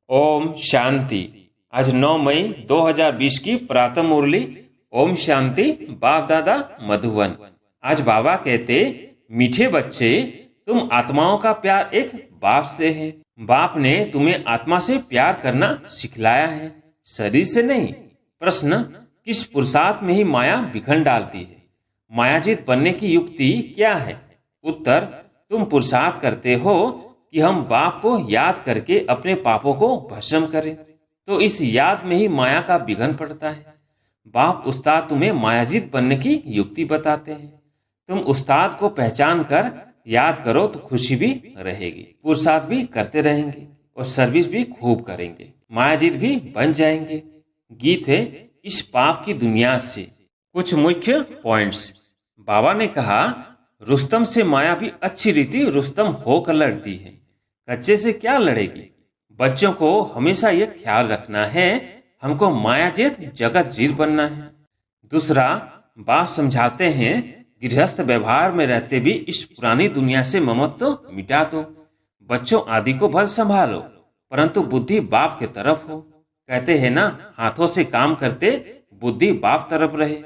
ओम शांति। आज 9 मई 2020 की प्रातः मुरली। ओम शांति। बाप दादा मधुबन। आज बाबा कहते, मीठे बच्चे, तुम आत्माओं का प्यार एक बाप से है। बाप ने तुम्हें आत्मा से प्यार करना सिखलाया है, शरीर से नहीं। प्रश्न, किस पुरुषार्थ में ही माया बिखर डालती है? मायाजीत बनने की युक्ति क्या है? उत्तर, तुम पुरुषार्थ करते हो कि हम बाप को याद करके अपने पापों को भस्म करें, तो इस याद में ही माया का विघन पड़ता है। बाप उस्ताद तुम्हें मायाजीत बनने की युक्ति बताते हैं। तुम उस्ताद को पहचान कर याद करो तो खुशी भी रहेगी, पुरुषार्थ भी करते रहेंगे और सर्विस भी खूब करेंगे, मायाजीत भी बन जाएंगे। गीत है इस पाप की दुनिया से। कुछ मुख्य पॉइंट्स। बाबा ने कहा, रुस्तम से माया भी अच्छी रीति रुस्तम होकर लड़ती है, कच्चे से क्या लड़ेगी। बच्चों को हमेशा यह ख्याल रखना है, हमको मायाजीत जगत जीत बनना है। दूसरा, बाप समझाते हैं, गृहस्थ व्यवहार में रहते भी इस पुरानी दुनिया से ममत्व मिटा दो। बच्चों आदि को भल संभालो, परंतु बुद्धि बाप के तरफ हो। कहते हैं ना, हाथों से काम करते बुद्धि बाप तरफ रहे।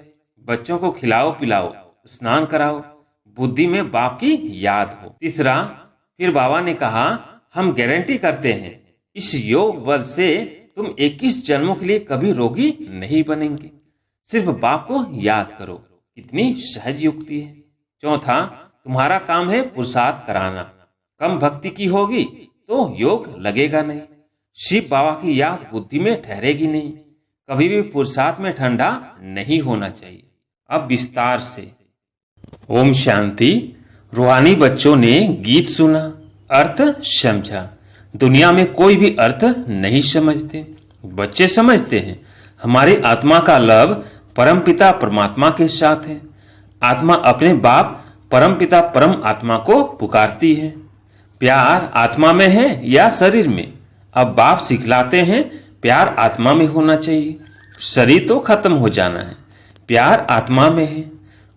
बच्चों को खिलाओ पिलाओ, स्नान कराओ, बुद्धि में बाप की याद हो। तीसरा, फिर बाबा ने कहा, हम गारंटी करते हैं इस योग बल से तुम 21 जन्मों के लिए कभी रोगी नहीं बनेंगे। सिर्फ बाप को याद करो। कितनी सहज युक्ति है। चौथा, तुम्हारा काम है पुरुषार्थ कराना। कम भक्ति की होगी तो योग लगेगा नहीं। शिव बाबा की याद बुद्धि में ठहरेगी नहीं। कभी भी पुरुषार्थ में ठंडा नहीं होना चाहिए। अब विस्तार से। ओम शांति। रूहानी बच्चों ने गीत सुना, अर्थ समझा। दुनिया में कोई भी अर्थ नहीं समझते। बच्चे समझते हैं हमारी आत्मा का लव परमपिता परमात्मा के साथ है। आत्मा अपने बाप परमपिता परम आत्मा को पुकारती है। प्यार आत्मा में है या शरीर में? अब बाप सिखलाते हैं, प्यार आत्मा में होना चाहिए। शरीर तो खत्म हो जाना है, प्यार आत्मा में है।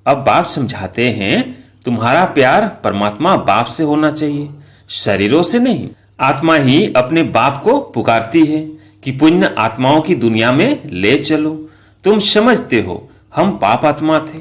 अब बाप समझाते हैं, तुम्हारा प्यार परमात्मा बाप से होना चाहिए, शरीरों से नहीं। आत्मा ही अपने बाप को पुकारती है कि पुण्य आत्माओं की दुनिया में ले चलो। तुम समझते हो हम पाप आत्मा थे,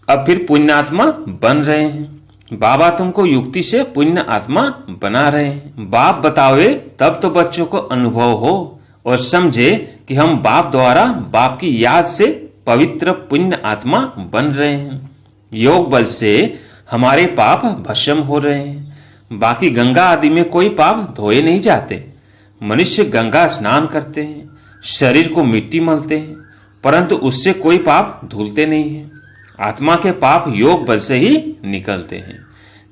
अब फिर पुण्य आत्मा बन रहे हैं। बाबा तुमको युक्ति से पुण्य आत्मा बना रहे हैं। बाप बतावे तब तो बच्चों को अनुभव हो और समझे कि हम बाप द्वारा बाप की याद से पवित्र पुण्य आत्मा बन रहे हैं। योग बल से हमारे पाप भस्म हो रहे हैं। बाकी गंगा आदि में कोई पाप धोए नहीं जाते। मनुष्य गंगा स्नान करते हैं, शरीर को मिट्टी मलते हैं, परंतु उससे कोई पाप धुलते नहीं है। आत्मा के पाप योग बल से ही निकलते हैं,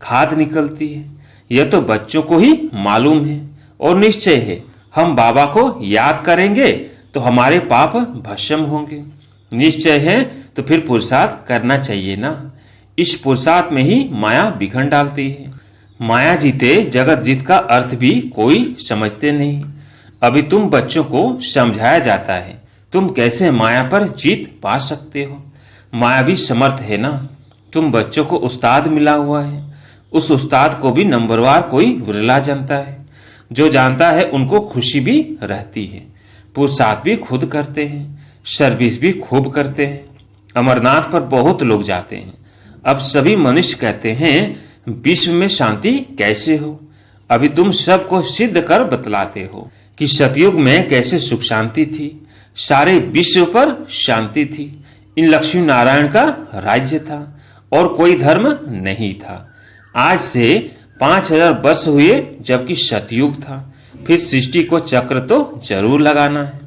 खाद निकलती है। यह तो बच्चों को ही मालूम है और निश्चय है, हम बाबा को याद करेंगे तो हमारे पाप भस्म होंगे। निश्चय है तो फिर पुरुषार्थ करना चाहिए ना। इस पुरुषार्थ में ही माया बिखर डालती है। माया जीते जगत जीत का अर्थ भी कोई समझते नहीं। अभी तुम बच्चों को समझाया जाता है, तुम कैसे माया पर जीत पा सकते हो। माया भी समर्थ है ना। तुम बच्चों को उस्ताद मिला हुआ है, उस उस्ताद को भी नंबरवार कोई विरला जानता है। जो जानता है उनको खुशी भी रहती है। पुरुषार्थ भी खुद करते हैं, सर्विस भी खूब करते हैं। अमरनाथ पर बहुत लोग जाते हैं। अब सभी मनुष्य कहते हैं, विश्व में शांति कैसे हो? अभी तुम सबको सिद्ध कर बतलाते हो कि सतयुग में कैसे सुख शांति थी, सारे विश्व पर शांति थी। इन लक्ष्मी नारायण का राज्य था और कोई धर्म नहीं था। आज से 5000 वर्ष हुए जबकि सतयुग था। फिर सृष्टि को चक्र तो जरूर लगाना है।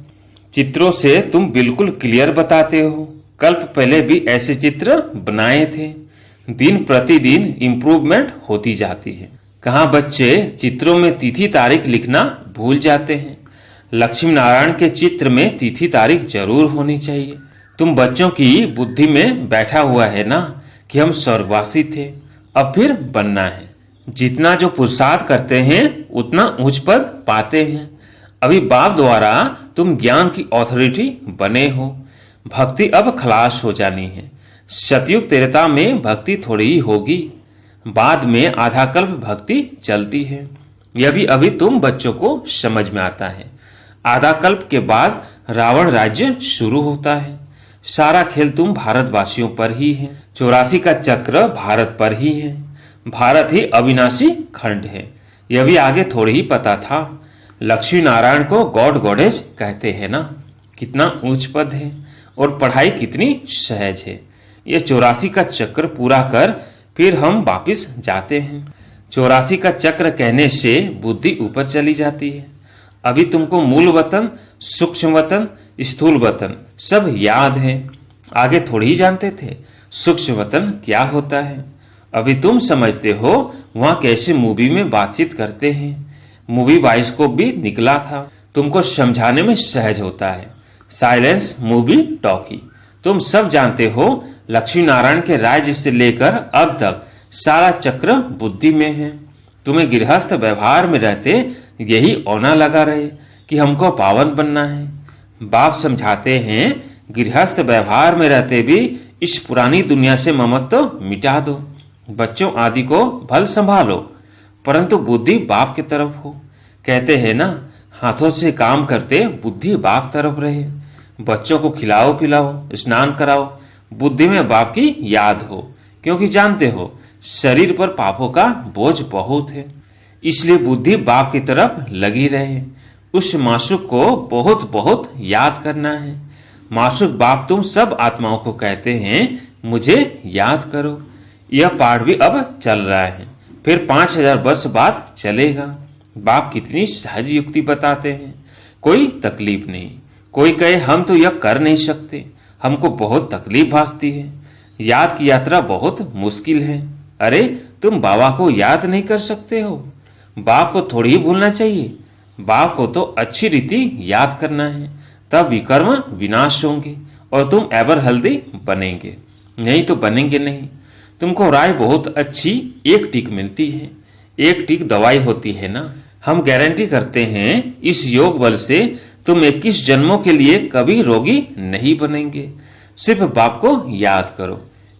चित्रों से तुम बिल्कुल क्लियर बताते हो। कल्प पहले भी ऐसे चित्र बनाए थे। दिन प्रतिदिन इम्प्रूवमेंट होती जाती है। कहाँ बच्चे चित्रों में तिथि तारीख लिखना भूल जाते हैं। लक्ष्मी नारायण के चित्र में तिथि तारीख जरूर होनी चाहिए। तुम बच्चों की बुद्धि में बैठा हुआ है ना कि हम स्वर्गवासी थे, अब फिर बनना है। जितना जो पुरुषार्थ करते हैं उतना उच्च पद पाते हैं। अभी बाप द्वारा तुम ज्ञान की अथॉरिटी बने हो। भक्ति अब खलास हो जानी है। सतयुग त्रेता में भक्ति थोड़ी ही होगी, बाद में आधा कल्प भक्ति चलती है। यह भी अभी तुम बच्चों को समझ में आता है। आधा कल्प के बाद रावण राज्य शुरू होता है। सारा खेल तुम भारतवासियों पर ही है। 84 का चक्र भारत पर ही है। भारत ही अविनाशी खंड है। यह भी आगे थोड़ी ही पता था। लक्ष्मी नारायण को गॉड गॉडेस कहते हैं ना। कितना ऊंच पद है और पढ़ाई कितनी सहज है। यह 84 का चक्र पूरा कर फिर हम वापिस जाते हैं। 84 का चक्र कहने से बुद्धि ऊपर चली जाती है। अभी तुमको मूल वतन, सूक्ष्म वतन, स्थूल वतन सब याद है। आगे थोड़ी ही जानते थे सूक्ष्म वतन क्या होता है। अभी तुम समझते हो वहां कैसे मूवी में बातचीत करते हैं। मूवी बाइस्कोप भी निकला था। तुमको समझाने में सहज होता है। Silence movie talkie. तुम सब जानते हो लक्ष्मी नारायण के राज्य से लेकर अब तक सारा चक्र बुद्धि में है। तुम्हें गृहस्थ व्यवहार में रहते यही औना लगा रहे कि हमको पावन बनना है। बाप समझाते हैं गृहस्थ व्यवहार में रहते भी इस पुरानी दुनिया से ममत्व मिटा दो। बच्चों आदि को भल संभालो परंतु बुद्धि बाप की तरफ हो। कहते हैं ना, हाथों से काम करते बुद्धि बाप तरफ रहे। बच्चों को खिलाओ पिलाओ, स्नान कराओ, बुद्धि में बाप की याद हो, क्योंकि जानते हो शरीर पर पापों का बोझ बहुत है। इसलिए बुद्धि बाप की तरफ लगी रहे। उस मासूक को बहुत बहुत याद करना है। मासूक बाप तुम सब आत्माओं को कहते हैं मुझे याद करो। यह पाठ भी अब चल रहा है, फिर 5000 वर्ष बाद चलेगा। बाप कितनी सहज युक्ति बताते हैं। कोई तकलीफ नहीं। कोई कहे हम तो यह कर नहीं सकते, हमको बहुत तकलीफ भासती है, याद की यात्रा बहुत मुश्किल है। अरे तुम बाबा को याद नहीं कर सकते हो। बाप को थोड़ी ही भूलना चाहिए। बाप को तो अच्छी रीति याद करना है, तब विकर्म विनाश होंगे और तुम एवर हेल्दी बनेंगे। नहीं तो बनेंगे नहीं। तुमको राय बहुत अच्छी एक टिक मिलती है। एक टिक दवाई होती है ना। हम गारंटी करते हैं इस योग बल से तुम 21 जन्मों के लिए कभी रोगी नहीं बनेंगे। सिर्फ बाप को याद करो।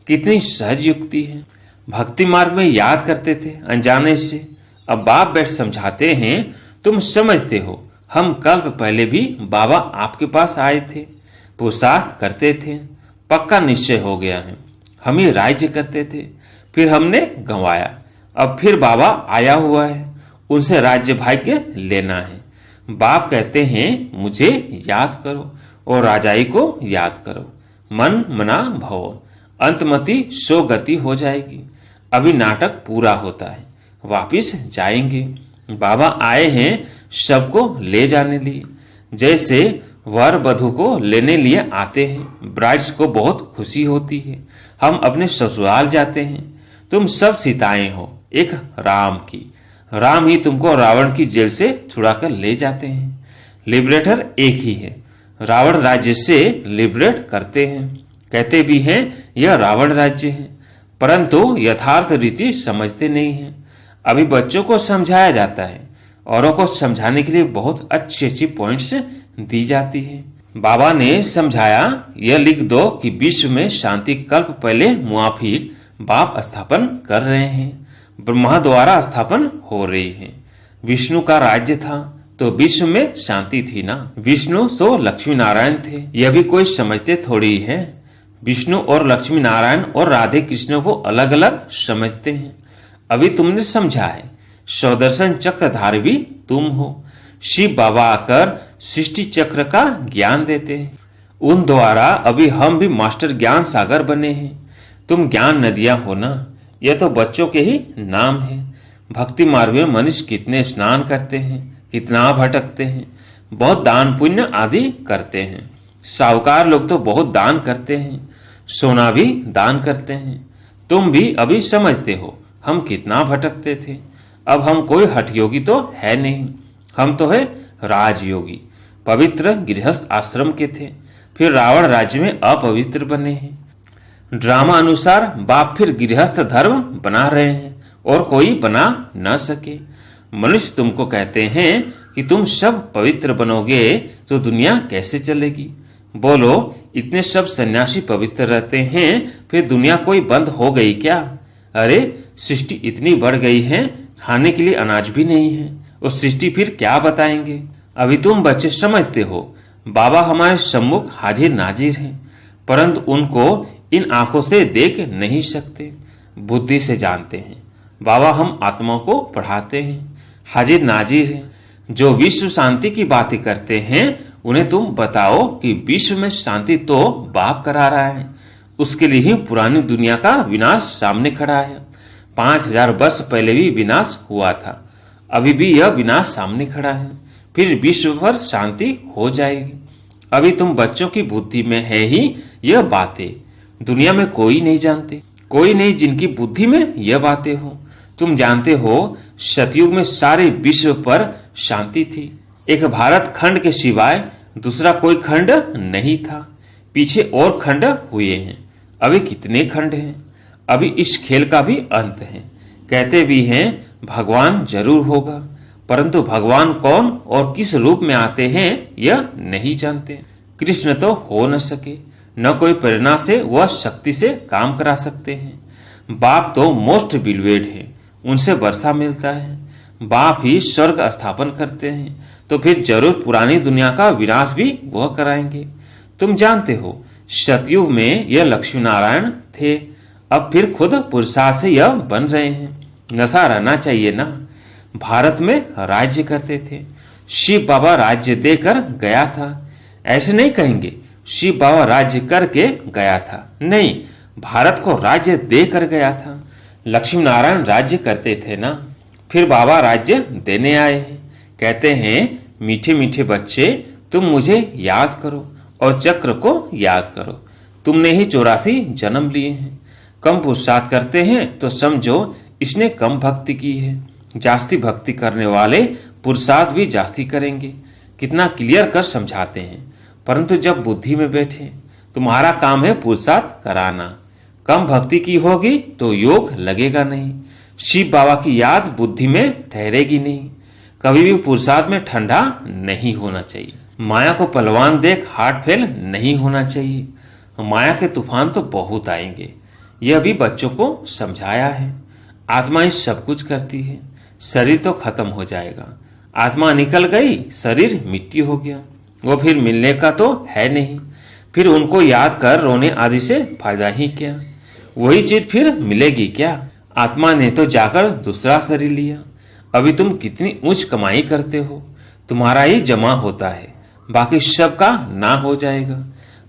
कितनी सहज युक्ति है। भक्ति मार्ग में याद करते थे अनजाने से। अब बाप बैठ समझाते हैं। तुम समझते हो हम कल्प पहले भी बाबा आपके पास आए थे, पुरुषार्थ करते थे, पक्का निश्चय हो गया है। हम ही राज्य करते थे, फिर हमने गंवाया। अब फिर बाबा आया हुआ है, उनसे राज्य भाग्य लेना है। बाप कहते हैं मुझे याद करो और राजाई को याद करो। मन मना भव, अंतमति सो गति हो जाएगी। अभी नाटक पूरा होता है, वापिस जाएंगे। बाबा आए हैं सबको ले जाने लिए। जैसे वर वधू को लेने लिए आते हैं, ब्राइड्स को बहुत खुशी होती है। हम अपने ससुराल जाते हैं। तुम सब सीताएं हो एक राम की। राम ही तुमको रावण की जेल से छुड़ाकर ले जाते हैं। लिबरेटर एक ही है। रावण राज्य से लिबरेट करते हैं। कहते भी हैं यह रावण राज्य है, परंतु यथार्थ रीति समझते नहीं हैं। अभी बच्चों को समझाया जाता है। औरों को समझाने के लिए बहुत अच्छी अच्छी पॉइंट्स दी जाती है। बाबा ने समझाया यह लिख दो कि विश्व में शांति कल्प पहले मुआफिक बाप स्थापन कर रहे हैं। ब्रह्मा द्वारा स्थापन हो रही है। विष्णु का राज्य था तो विश्व में शांति थी ना। विष्णु सो लक्ष्मी नारायण थे, यह भी कोई समझते थोड़ी है। विष्णु और लक्ष्मी नारायण और राधे कृष्ण को अलग अलग समझते हैं। अभी तुमने समझा है। स्वदर्शन चक्रधारी भी तुम हो। शिव बाबा आकर सृष्टि चक्र का ज्ञान देते हैं। उन द्वारा अभी हम भी मास्टर ज्ञान सागर बने हैं। तुम ज्ञान नदियां हो ना। यह तो बच्चों के ही नाम है। भक्ति मार्ग में मनुष्य कितने स्नान करते हैं, कितना भटकते हैं, बहुत दान पुण्य आदि करते हैं। साहूकार लोग तो बहुत दान करते हैं, सोना भी दान करते हैं। तुम भी अभी समझते हो हम कितना भटकते थे। अब हम कोई हठयोगी तो है नहीं, हम तो है राजयोगी। पवित्र गृहस्थ आश्रम के थे, फिर रावण राज्य में अपवित्र बने हैं। ड्रामा अनुसार बाप फिर गृहस्थ धर्म बना रहे हैं और कोई बना न सके। मनुष्य तुमको कहते हैं कि तुम सब पवित्र बनोगे तो दुनिया कैसे चलेगी। बोलो इतने सब सन्यासी पवित्र रहते हैं, फिर दुनिया कोई बंद हो गई क्या। अरे सृष्टि इतनी बढ़ गई है, खाने के लिए अनाज भी नहीं है। उस सृष्टि फिर क्या बताएंगे। अभी तुम बच्चे समझते हो बाबा हमारे सम्मुख हाजिर नाजिर हैं, परंतु उनको इन आंखों से देख नहीं सकते, बुद्धि से जानते हैं। बाबा हम आत्माओं को पढ़ाते हैं, हाजिर नाजिर हैं। जो विश्व शांति की बातें करते हैं उन्हें तुम बताओ कि विश्व में शांति तो बाप करा रहा है, उसके लिए ही पुरानी दुनिया का विनाश सामने खड़ा है। 5000 वर्ष पहले भी विनाश हुआ था, अभी भी यह विनाश सामने खड़ा है, फिर विश्व भर शांति हो जाएगी। अभी तुम बच्चों की बुद्धि में है ही यह बातें, दुनिया में कोई नहीं जानते, कोई नहीं जिनकी बुद्धि में यह बातें हो। तुम जानते हो सतयुग में सारे विश्व पर शांति थी, एक भारत खंड के सिवाय दूसरा कोई खंड नहीं था। पीछे और खंड हुए हैं, अभी कितने खंड हैं। अभी इस खेल का भी अंत है। कहते भी हैं भगवान जरूर होगा, परंतु भगवान कौन और किस रूप में आते हैं यह नहीं जानते। कृष्ण तो हो न सके, न कोई प्रेरणा से वह शक्ति से काम करा सकते हैं। बाप तो मोस्ट बिलवेड है, उनसे वर्षा मिलता है। बाप ही स्वर्ग स्थापन करते हैं, तो फिर जरूर पुरानी दुनिया का विनाश भी वह कराएंगे। तुम जानते हो सतयुग में यह लक्ष्मी नारायण थे, अब फिर खुद पुरुषार्थ से यह बन रहे हैं। नशा रहना चाहिए ना। भारत में राज्य करते थे, शिव बाबा राज्य देकर गया था। ऐसे नहीं कहेंगे शिव बाबा राज्य करके गया था, नहीं, भारत को राज्य देकर गया था। लक्ष्मी नारायण राज्य करते थे ना, फिर बाबा राज्य देने आए हैं। कहते हैं मीठे मीठे बच्चे तुम मुझे याद करो और चक्र को याद करो, तुमने ही 84 जन्म लिए हैं। कम पुरुषार्थ करते हैं तो समझो इसने कम भक्ति की है, जास्ती भक्ति करने वाले पुरुषार्थ भी जास्ती करेंगे। कितना क्लियर कर समझाते हैं, परंतु जब बुद्धि में बैठे तुम्हारा काम है पुरुषार्थ कराना। कम भक्ति की होगी तो योग लगेगा नहीं, शिव बाबा की याद बुद्धि में ठहरेगी नहीं। कभी भी पुरुषार्थ में ठंडा नहीं होना चाहिए। माया को पहलवान देख हार्ट फेल नहीं होना चाहिए। माया के तूफान तो बहुत आएंगे, यह भी बच्चों को समझाया है। आत्मा ही सब कुछ करती है, शरीर तो खत्म हो जाएगा। आत्मा निकल गई, शरीर मिट्टी हो गया, वो फिर मिलने का तो है नहीं। फिर उनको याद कर रोने आदि से फायदा ही क्या, वही चीज फिर मिलेगी क्या। आत्मा ने तो जाकर दूसरा शरीर लिया। अभी तुम कितनी ऊंच कमाई करते हो, तुम्हारा ही जमा होता है, बाकी सब का ना हो जाएगा।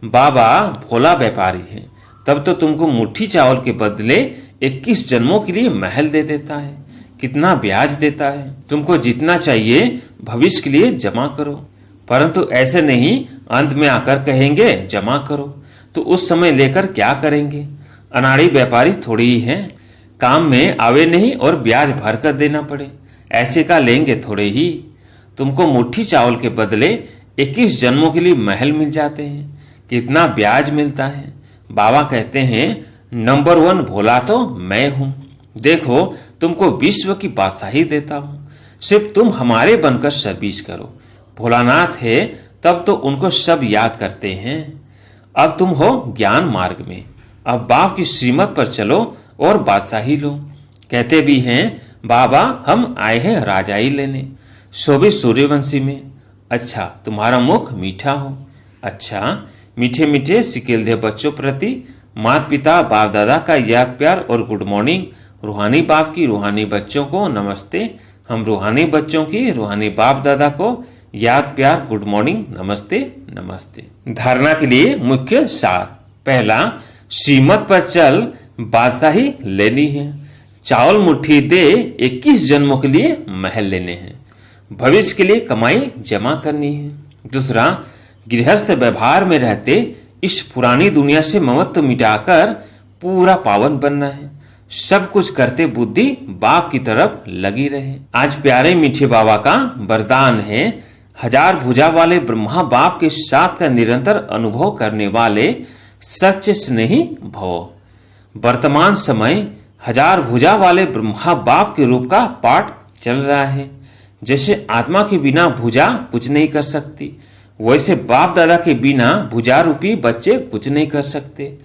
बाबा भोला व्यापारी है, तब तो तुमको मुट्ठी चावल के बदले 21 जन्मों के लिए महल दे देता है। कितना ब्याज देता है, तुमको जितना चाहिए भविष्य के लिए जमा करो। परंतु ऐसे नहीं अंत में आकर कहेंगे जमा करो, तो उस समय लेकर क्या करेंगे। अनाड़ी व्यापारी थोड़ी ही हैं, काम में आवे नहीं और ब्याज भर कर देना पड़े, ऐसे का लेंगे थोड़े ही। तुमको मुट्ठी चावल के बदले 21 जन्मों के लिए महल मिल जाते हैं, कितना ब्याज मिलता है। बाबा कहते हैं नंबर 1 भोला तो मैं हूं, देखो तुमको विश्व की बादशाही देता हूं, सिर्फ तुम हमारे बनकर सर्विस करो। भोलानाथ है तब तो उनको सब याद करते हैं। अब तुम हो ज्ञान मार्ग में, अब बाप की श्रीमत पर चलो और बादशाही लो। कहते भी हैं बाबा हम आए हैं राजाई लेने, शोभित सूर्यवंशी में। अच्छा तुम्हारा मुख मीठा हो, अच्छा मीठे मीठे सिकेलदे बच्चों प्रति माता पिता बाप दादा का याद प्यार और गुड मॉर्निंग। रूहानी बाप की रूहानी बच्चों को नमस्ते, हम रूहानी बच्चों की रूहानी बाप दादा को याद प्यार गुड मॉर्निंग नमस्ते नमस्ते। धारणा के लिए मुख्य सार, पहला श्रीमत पर चल बादशाही लेनी है, चावल मुट्ठी दे 21 जन्मों के लिए महल लेने हैं, भविष्य के लिए कमाई जमा करनी है। दूसरा गृहस्थ व्यवहार में रहते इस पुरानी दुनिया से ममत्व मिटाकर पूरा पावन बनना है, सब कुछ करते बुद्धि बाप की तरफ लगी रहे। आज प्यारे मीठे बाबा का वरदान है, 1000 भुजा वाले ब्रह्मा बाप के साथ का निरंतर अनुभव करने वाले सच्चे स्नेही भव। वर्तमान समय 1000 भुजा वाले ब्रह्मा बाप के रूप का पाठ चल रहा है। जैसे आत्मा के बिना भुजा कुछ नहीं कर सकती, वैसे बाप दादा के बिना भुजा रूपी बच्चे कुछ नहीं कर सकते।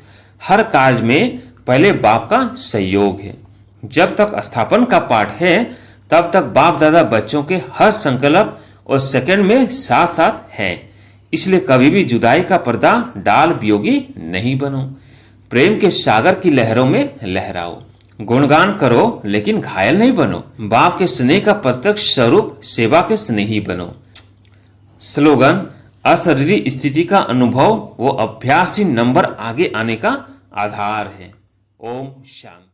हर कार्य में पहले बाप का सहयोग है। जब तक स्थापन का पाठ है तब तक बाप दादा बच्चों के हर संकल्प और सेकंड में साथ साथ हैं। इसलिए कभी भी जुदाई का पर्दा डाल वियोगी नहीं बनो। प्रेम के सागर की लहरों में लहराओ। गुणगान करो लेकिन घायल नहीं बनो। बाप के स्नेह का प्रत्यक्ष स्वरूप सेवा के स्नेही बनो। स्लोगन: अशरीरी स्थिति का अनुभव वो अभ्यास ही नंबर आगे आने का आधार है। ओम शांति।